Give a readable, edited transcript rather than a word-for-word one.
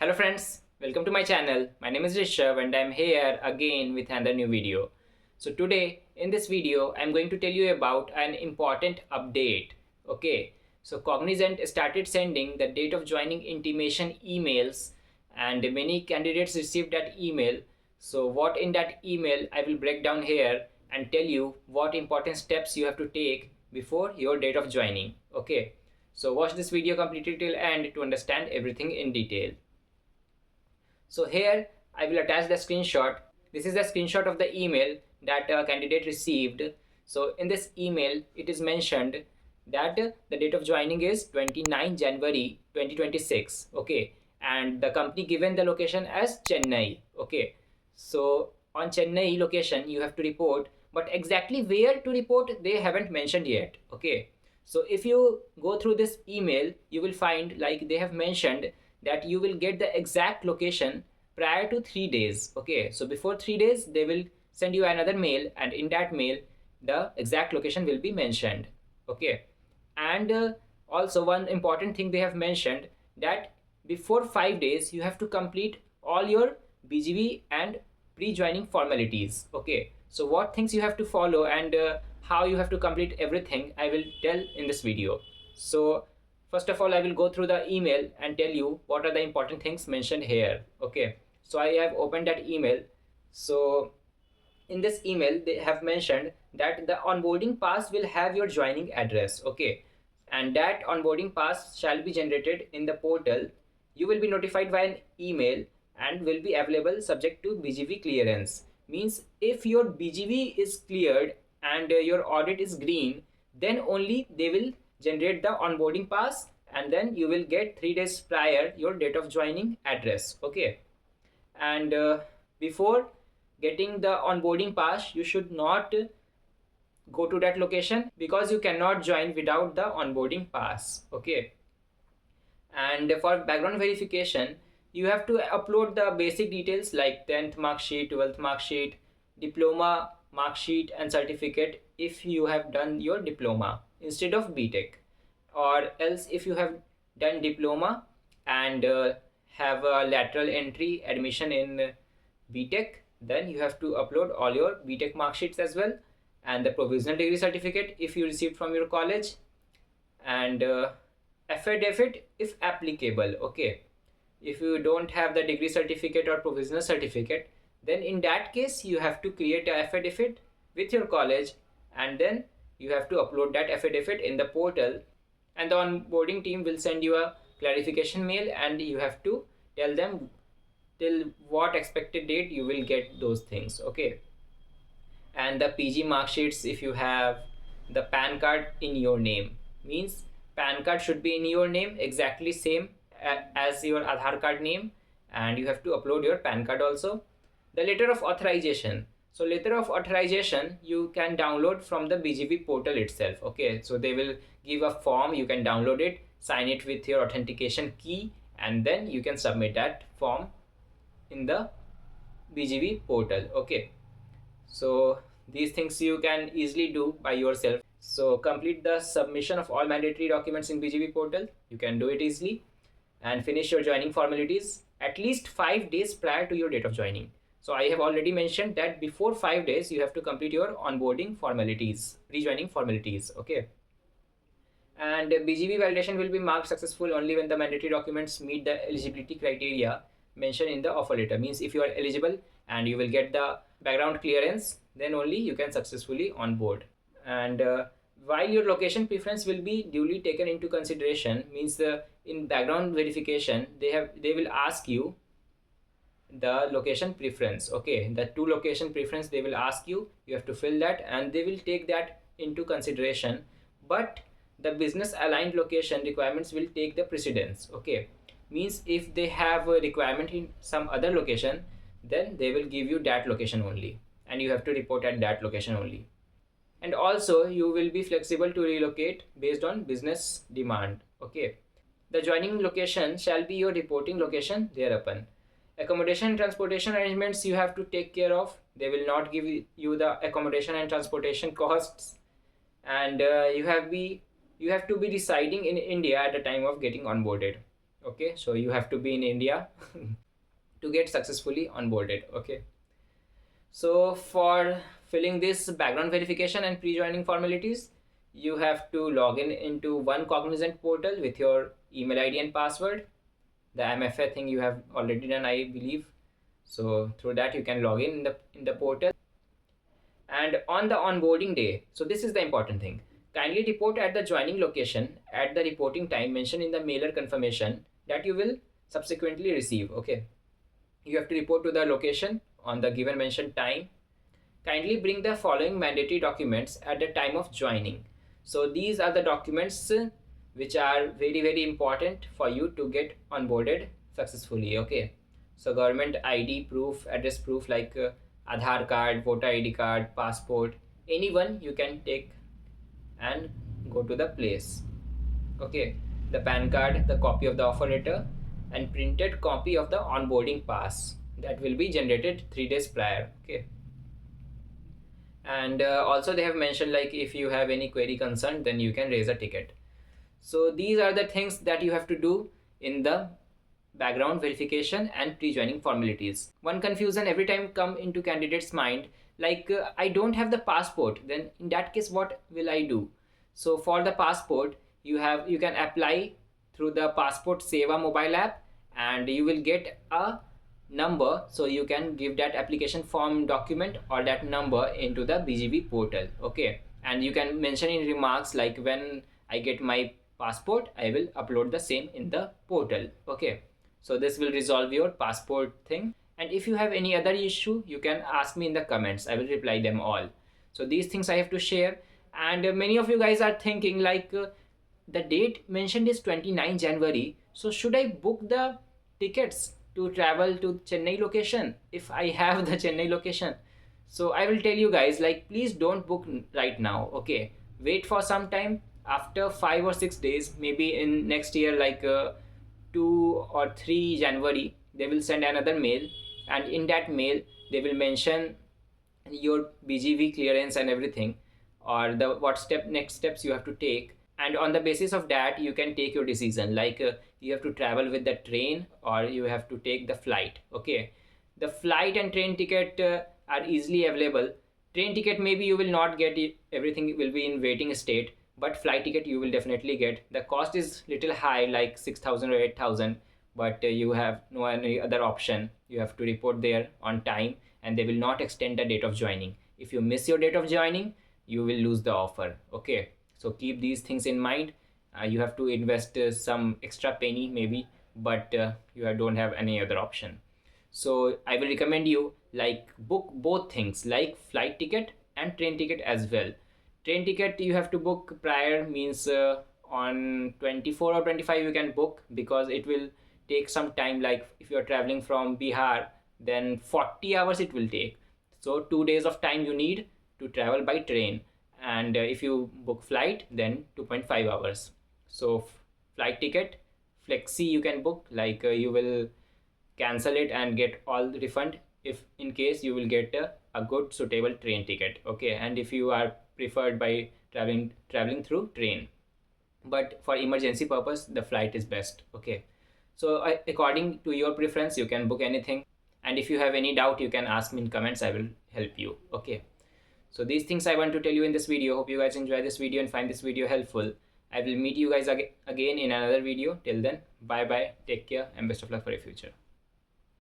Hello friends, welcome to my channel. My name is Rishav and I'm here again with another new video. So today in this video I'm going to tell you about an important update. Okay, so Cognizant started sending the date of joining intimation emails and many candidates received that email. So what in that email I will break down here and tell you what important steps you have to take before your date of joining. Okay, so watch this video completely till end to understand everything in detail. So here I will attach the screenshot. This is a screenshot of the email that a candidate received. So in this email, it is mentioned that the date of joining is 29 January 2026. Okay. And the company given the location as Chennai. Okay. So on Chennai location, you have to report, but exactly where to report, they haven't mentioned yet. Okay. So if you go through this email, you will find like they have mentioned that you will get the exact location prior to 3 days. Okay, so before 3 days they will send you another mail, and in that mail the exact location will be mentioned. Okay, and also one important thing they have mentioned that before 5 days you have to complete all your BGV and pre-joining formalities. Okay, so what things you have to follow and how you have to complete everything I will tell in this video. So first of all, I will go through the email and tell you what are the important things mentioned here. Okay, so I have opened that email. So in this email they have mentioned that the onboarding pass will have your joining address. Okay, and that onboarding pass shall be generated in the portal. You will be notified by an email and will be available subject to BGV clearance. Means if your BGV is cleared and your audit is green, then only they will generate the onboarding pass, and then you will get 3 days prior your date of joining address. Okay, and before getting the onboarding pass you should not go to that location because you cannot join without the onboarding pass. Okay, and for background verification you have to upload the basic details like 10th mark sheet, 12th mark sheet, diploma mark sheet and certificate if you have done your diploma instead of BTech, or else if you have done diploma and have a lateral entry admission in BTech, then you have to upload all your BTech mark sheets as well, and the provisional degree certificate if you received from your college, and affidavit if applicable. Okay, if you don't have the degree certificate or provisional certificate, then in that case you have to create an affidavit with your college, and then you have to upload that affidavit in the portal, and the onboarding team will send you a clarification mail and you have to tell them till what expected date you will get those things. Okay, and the PG mark sheets if you have, the PAN card in your name. Means PAN card should be in your name exactly same as your Aadhaar card name, and you have to upload your PAN card also. The letter of authorization. So letter of authorization you can download from the BGV portal itself. Okay, so they will give a form, you can download it, sign it with your authentication key, and then you can submit that form in the BGV portal. Okay, so these things you can easily do by yourself. So complete the submission of all mandatory documents in BGV portal. You can do it easily, and finish your joining formalities at least 5 days prior to your date of joining. So I have already mentioned that before 5 days you have to complete your onboarding formalities, rejoining formalities. Okay, and BGV validation will be marked successful only when the mandatory documents meet the eligibility criteria mentioned in the offer letter. Means if you are eligible and you will get the background clearance, then only you can successfully onboard. And while your location preference will be duly taken into consideration, means in background verification they will ask you the location preference. Okay, the two location preference they will ask you, you have to fill that and they will take that into consideration, but the business aligned location requirements will take the precedence. Okay, means if they have a requirement in some other location, then they will give you that location only and you have to report at that location only. And also you will be flexible to relocate based on business demand. Okay, the joining location shall be your reporting location thereupon. Accommodation and transportation arrangements you have to take care of. They will not give you the accommodation and transportation costs, and you have to be residing in India at the time of getting onboarded. Okay, so you have to be in India to get successfully onboarded. Okay, so for filling this background verification and pre-joining formalities, you have to log in into one Cognizant portal with your email ID and password. The MFA thing you have already done, I believe. So through that you can log in the portal. And on the onboarding day, so this is the important thing, kindly report at the joining location at the reporting time mentioned in the mailer confirmation that you will subsequently receive. Okay, you have to report to the location on the given mentioned time. Kindly bring the following mandatory documents at the time of joining. So these are the documents which are very important for you to get onboarded successfully. Okay, so government ID proof, address proof like Aadhaar card, voter ID card, passport, anyone you can take and go to the place. Okay, the PAN card, the copy of the offer letter, and printed copy of the onboarding pass that will be generated 3 days prior. Okay, and also they have mentioned like if you have any query concern, then you can raise a ticket. So these are the things that you have to do in the background verification and pre-joining formalities. One confusion every time come into candidate's mind, like I don't have the passport, then in that case what will I do? So for the passport, you can apply through the passport seva mobile app, and you will get a number, so you can give that application form document or that number into the BGV portal. Okay, and you can mention in remarks like when I get my passport, I will upload the same in the portal. Okay, so this will resolve your passport thing, and if you have any other issue, you can ask me in the comments. I will reply them all. So these things I have to share. And many of you guys are thinking like the date mentioned is 29 January, so should I book the tickets to travel to Chennai location if I have the Chennai location? So I will tell you guys, like, please don't book right now. Okay, wait for some time. After 5 or 6 days, maybe in next year, like 2 or 3 January, they will send another mail, and in that mail they will mention your BGV clearance and everything, or the what next steps you have to take. And on the basis of that, you can take your decision, like you have to travel with the train or you have to take the flight. Okay, the flight and train ticket are easily available. Train ticket maybe you will not get it, everything will be in waiting state, but flight ticket you will definitely get. The cost is little high, like 6,000 or 8,000, but you have no any other option. You have to report there on time, and they will not extend the date of joining. If you miss your date of joining, you will lose the offer. Okay, so keep these things in mind. You have to invest some extra penny maybe, but you don't have any other option. So I will recommend you like book both things, like flight ticket and train ticket as well. Train ticket you have to book prior, means on 24 or 25 you can book, because it will take some time. Like if you are traveling from Bihar, then 40 hours it will take. So 2 days of time you need to travel by train, and if you book flight, then 2.5 hours. So flight ticket flexi you can book, like you will cancel it and get all the refund if in case you will get a good suitable train ticket. Okay, and if you are preferred by traveling through train, but for emergency purpose the flight is best. Okay, so according to your preference you can book anything, and if you have any doubt you can ask me in comments. I will help you. Okay, so these things I want to tell you in this video. Hope you guys enjoy this video and find this video helpful. I will meet you guys again in another video. Till then, bye bye, take care, and best of luck for your future.